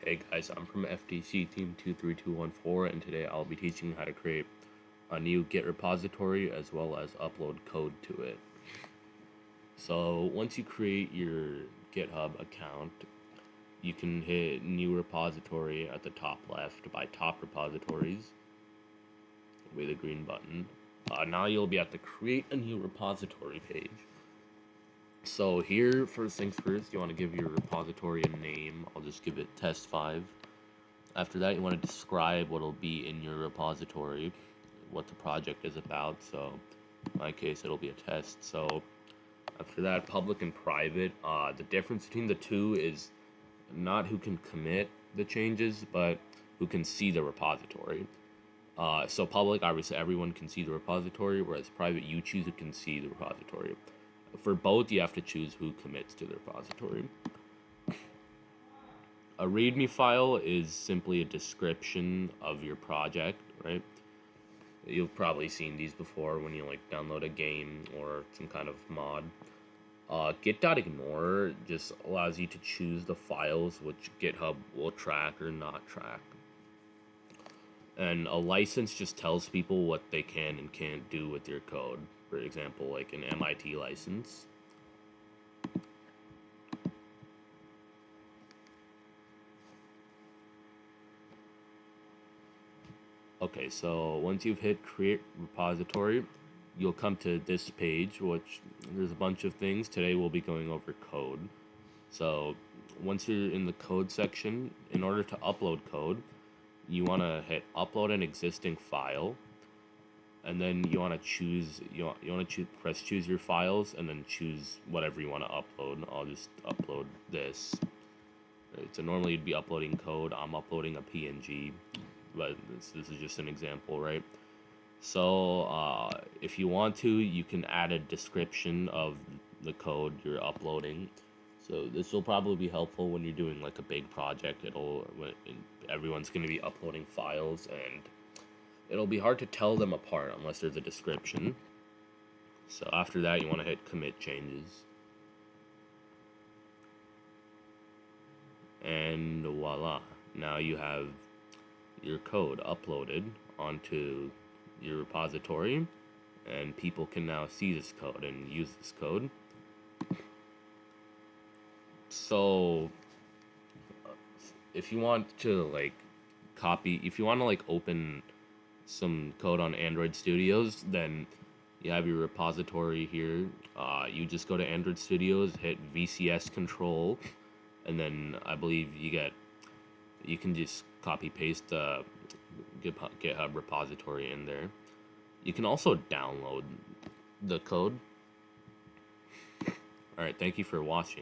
Hey guys, I'm from FTC Team 23214, and today I'll be teaching you how to create a new Git repository as well as upload code to it. So once you create your GitHub account, you can hit New Repository at the top left by Top Repositories with the green button. Now you'll be at the Create a New Repository page. So here, first things first, you want to give your repository a name. I'll just give it test5. After that, you want to describe what will be in your repository, what the project is about. So in my case, it'll be a test. So after that, public and private. The difference between the two is not who can commit the changes, but who can see the repository. So public, obviously everyone can see the repository, whereas private, you choose who can see the repository. For both, you have to choose who commits to the repository. A README file is simply a description of your project, right? You've probably seen these before when you download a game or some kind of mod. Git.ignore just allows you to choose the files which GitHub will track or not track. And a license just tells people what they can and can't do with your code. For example, like an MIT license. Okay, so once you've hit create repository, you'll come to this page, which there's a bunch of things. Today we'll be going over code. So once you're in the code section, in order to upload code, you want to hit upload an existing file, and then you want to choose press choose your files, and then choose whatever you want to upload. I'll just upload this. Right, so normally you'd be uploading code. I'm uploading a PNG, but this is just an example, right? So if you want to, you can add a description of the code you're uploading. So this will probably be helpful when you're doing like a big project. Everyone's going to be uploading files, and it'll be hard to tell them apart unless there's a description. So after that, you want to hit commit changes. And voila, now you have your code uploaded onto your repository, and people can now see this code and use this code. So if you want to open some code on Android Studios, then you have your repository here. You just go to Android Studios, hit VCS control, and then I believe you can just copy paste the GitHub repository in there. You can also download the code. Alright, thank you for watching.